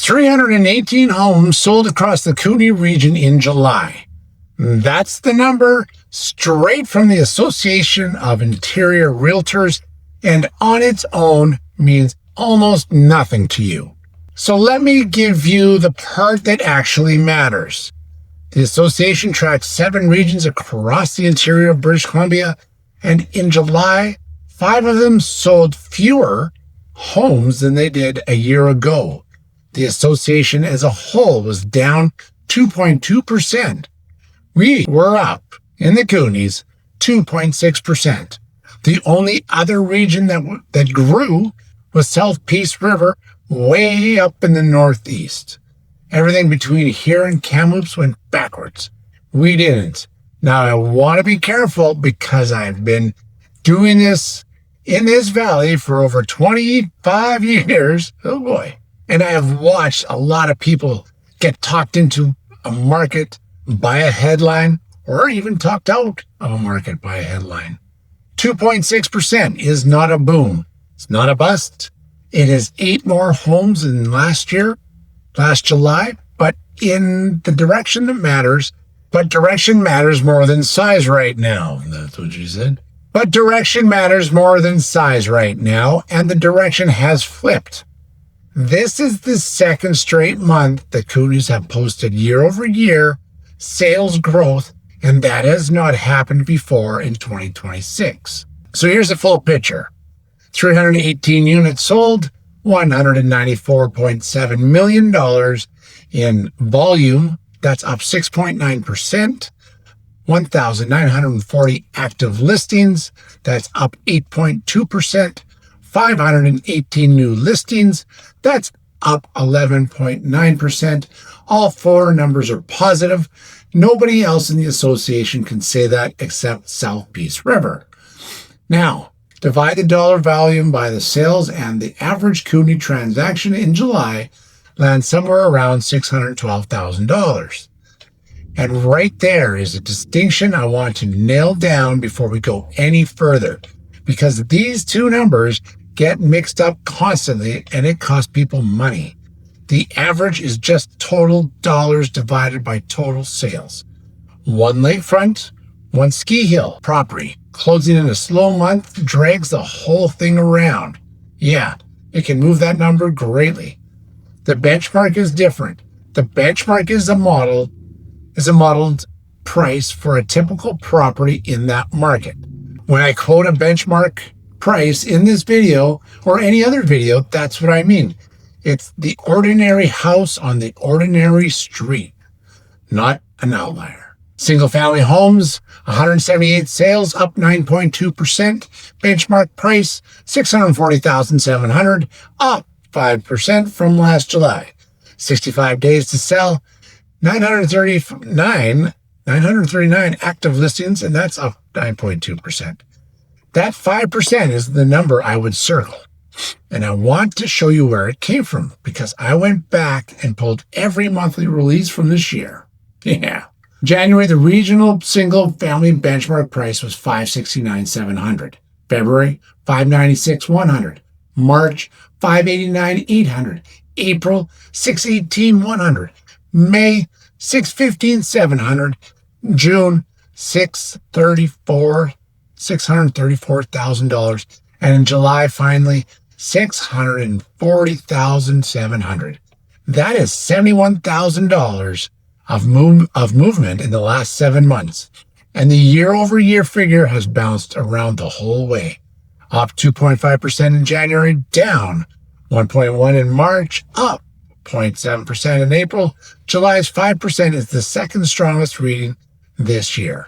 318 homes sold across the Kootenay region in July. That's the number straight from the Association of Interior Realtors, and on its own means almost nothing to you. So let me give you the part that actually matters. The association tracks 7 regions across the interior of British Columbia, and in July, 5 of them sold fewer homes than they did a year ago. The association as a whole was down 2.2%. We were up in the Kootenays 2.6%. The only other region that grew was South Peace River, way up in the northeast. Everything between here and Kamloops went backwards. We didn't. Now, I want to be careful because I've been doing this in this valley for over 25 years. Oh boy. And I have watched a lot of people get talked into a market by a headline, or even talked out of a market by a headline. 2.6% is not a boom. It's not a bust. It is 8 more homes than last July, but in the direction that matters. But direction matters more than size right now. That's what you said. But direction matters more than size right now, and the direction has flipped. This is the second straight month that Kootenays have posted year-over-year sales growth, and that has not happened before in 2026. So here's the full picture. 318 units sold, $194.7 million in volume. That's up 6.9%. 1,940 active listings. That's up 8.2%. 518 new listings. That's up 11.9%. All 4 numbers are positive. Nobody else in the association can say that except South Peace River. Now, divide the dollar volume by the sales, and the average Kootenay transaction in July lands somewhere around $612,000. And right there is a distinction I want to nail down before we go any further, because these 2 numbers get mixed up constantly and it costs people money. The average is just total dollars divided by total sales. 1 lakefront, 1 ski hill property closing in a slow month drags the whole thing around. Yeah, it can move that number greatly. The benchmark is different. The benchmark is a modeled price for a typical property in that market. When I quote a benchmark price in this video or any other video, that's what I mean. It's the ordinary house on the ordinary street, not an outlier. Single-family homes, 178 sales, up 9.2%. Benchmark price, $640,700, up 5% from last July. 65 days to sell, 939 active listings, and that's up 9.2%. That 5% is the number I would circle. And I want to show you where it came from, because I went back and pulled every monthly release from this year. Yeah. January, the regional single-family benchmark price was $569,700. February, $596,100. March, $589,800. April, $618,100. May, $615,700. June, $634,000. And in July, finally, $640,700. That is $71,000 of movement in the last 7 months. And the year-over-year figure has bounced around the whole way. Up 2.5% in January, down 1.1% in March, up 0.7% in April. July's 5% is the second strongest reading this year.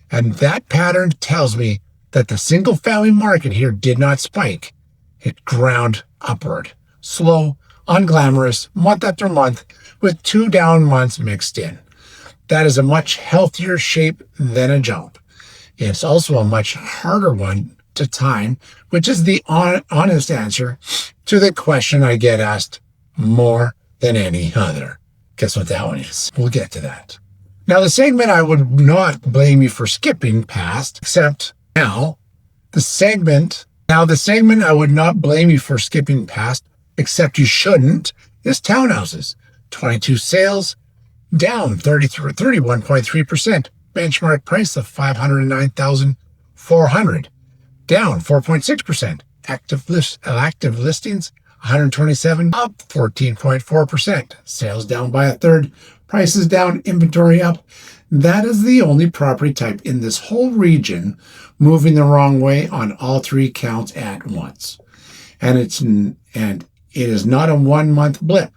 And that pattern tells me that the single-family market here did not spike. It ground upward, slow, unglamorous, month after month, with 2 down months mixed in. That is a much healthier shape than a jump. It's also a much harder one to time, which is the honest answer to the question I get asked more than any other. Guess what that one is? We'll get to that. Now, the segment I would not blame you for skipping past, except the segment I would not blame you for skipping past, except you shouldn't, is townhouses. 22 sales, down 31.3%. Benchmark price of $509,400, down 4.6%. Active listings, 127, up 14.4%. Sales down by a third. Prices down, inventory up. That is the only property type in this whole region moving the wrong way on all three counts at once. And it is not a 1 month blip.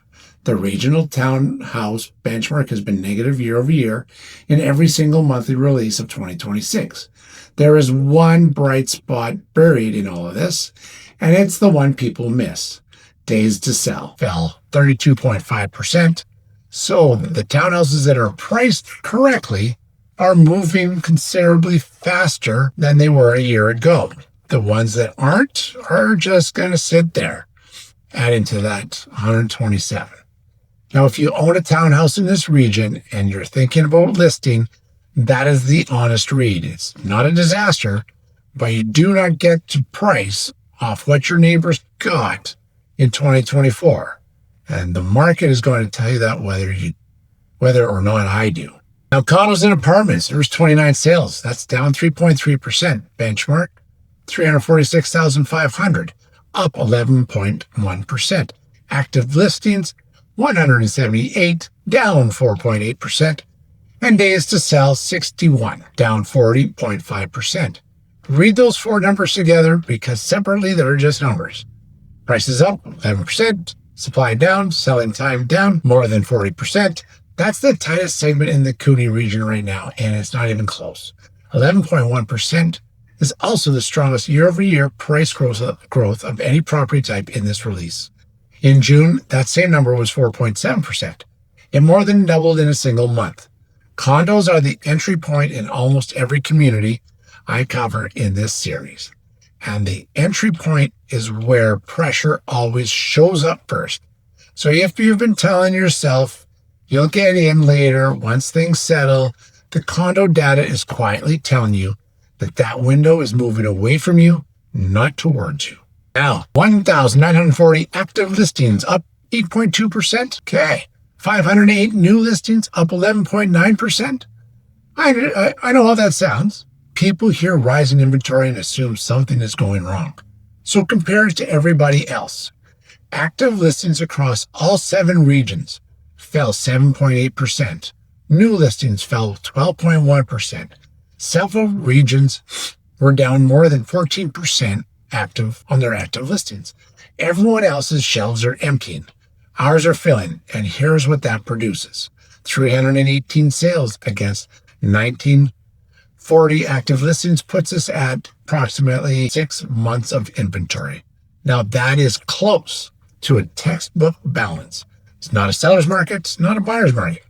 The regional townhouse benchmark has been negative year over year in every single monthly release of 2026. There is one bright spot buried in all of this, and it's the one people miss. Days to sell fell 32.5%. So the townhouses that are priced correctly are moving considerably faster than they were a year ago. The ones that aren't are just going to sit there, adding to that 127. Now, if you own a townhouse in this region and you're thinking about listing, that is the honest read. It's not a disaster, but you do not get to price off what your neighbors got in 2024. And the market is going to tell you that whether or not I do. Now, condos and apartments, there's 29 sales. That's down 3.3%. Benchmark, 346,500, up 11.1%. Active listings, 178, down 4.8%. And days to sell, 61, down 40.5%. Read those four numbers together because separately they're just numbers. Prices up 11%, supply down, selling time down more than 40%. That's the tightest segment in the Kootenay region right now, and it's not even close. 11.1% is also the strongest year-over-year price growth of any property type in this release. In June, that same number was 4.7%. It more than doubled in a single month. Condos are the entry point in almost every community I cover in this series. And the entry point is where pressure always shows up first. So if you've been telling yourself you'll get in later once things settle, the condo data is quietly telling you that that window is moving away from you, not towards you. Now, 1,940 active listings, up 8.2%. Okay. 508 new listings, up 11.9%. I know how that sounds. People hear rising inventory and assume something is going wrong. So compare it to everybody else. Active listings across all 7 regions fell 7.8%. New listings fell 12.1%. Several regions were down more than 14% on their active listings. Everyone else's shelves are emptying. Ours are filling, and here's what that produces. 318 sales against 1940 active listings puts us at approximately 6 months of inventory. Now that is close to a textbook balance. It's not a seller's market, it's not a buyer's market.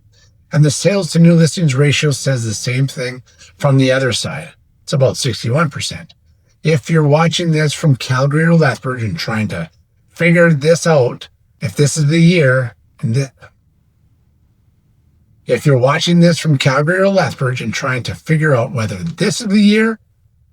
And the sales to new listings ratio says the same thing from the other side. It's about 61%. If you're watching this from Calgary or Lethbridge and trying to figure this out, if this is the year, if you're watching this from Calgary or Lethbridge and trying to figure out whether this is the year,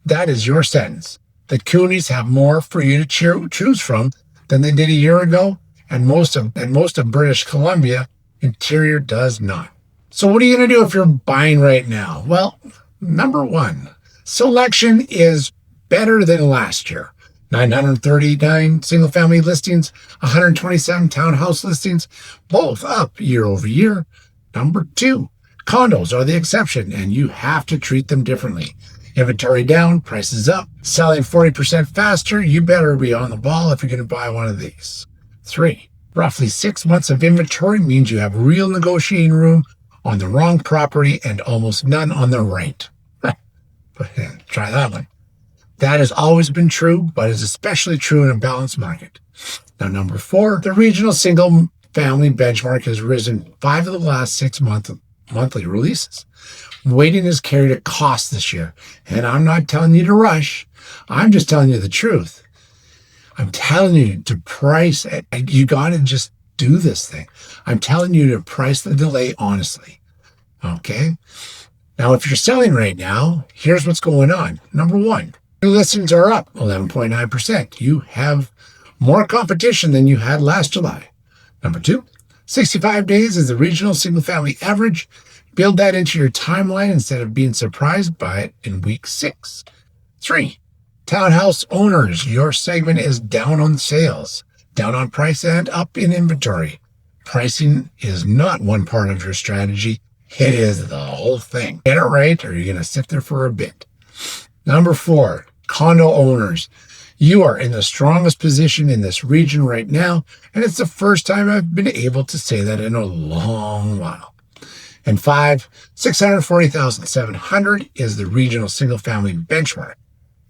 that is your sentence. The Kootenays have more for you to choose from than they did a year ago, and most of British Columbia, Interior does not. So what are you going to do if you're buying right now? Well, number one, selection is better than last year. 939 single-family listings, 127 townhouse listings, both up year over year. Number two, condos are the exception, and you have to treat them differently. Inventory down, prices up, selling 40% faster. You better be on the ball if you're going to buy one of these. 3, roughly 6 months of inventory means you have real negotiating room on the wrong property and almost none on the right. Try that one. That has always been true, but is especially true in a balanced market. Now, number 4, the regional single-family benchmark has risen 5 of the last 6 monthly releases. Waiting has carried a cost this year, and I'm not telling you to rush. I'm just telling you the truth. I'm telling you to price it. You got to just do this thing. I'm telling you to price the delay honestly. Okay? Now, if you're selling right now, here's what's going on. Number 1, new listings are up 11.9%. You have more competition than you had last July. Number 2, 65 days is the regional single-family average. Build that into your timeline instead of being surprised by it in week 6. 3, townhouse owners, your segment is down on sales, down on price, and up in inventory. Pricing is not one part of your strategy. It is the whole thing. Get it right, or you're going to sit there for a bit. Number 4, condo owners. You are in the strongest position in this region right now, and it's the first time I've been able to say that in a long while. And 5, 640,700 is the regional single-family benchmark.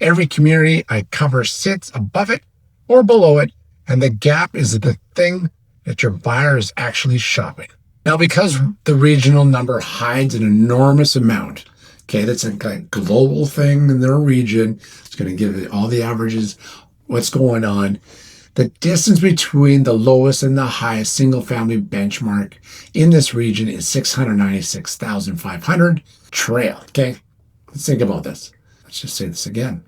Every community I cover sits above it or below it, and the gap is the thing that your buyer is actually shopping. Now, because the regional number hides an enormous amount, okay, that's a global thing in their region, it's going to give it all the averages, what's going on. The distance between the lowest and the highest single-family benchmark in this region is 696,500 trail, okay? Let's think about this. Let's just say this again.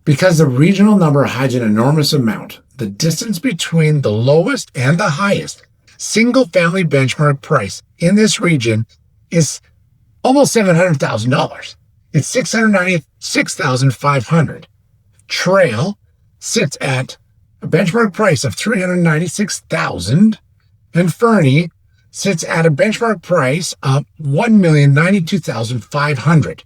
Because the regional number hides an enormous amount, the distance between the lowest and the highest single-family benchmark price in this region is almost $700,000. It's $696,500. Trail sits at a benchmark price of $396,000, and Fernie sits at a benchmark price of $1,092,500.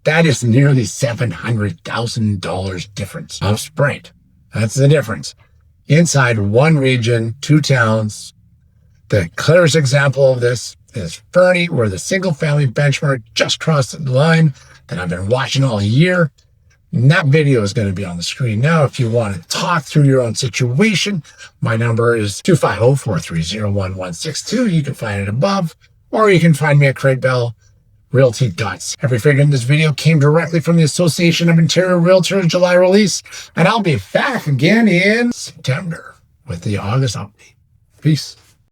That is nearly $700,000 difference of spread. That's the difference. Inside one region, 2 towns. The clearest example of this is Fernie, where the single-family benchmark just crossed the line that I've been watching all year. And that video is going to be on the screen now. If you want to talk through your own situation, my number is 250-430-1162. You can find it above, or you can find me at Craig Bell Realty. Every figure in this video came directly from the Association of Interior Realtors July release, and I'll be back again in September with the August update. Peace.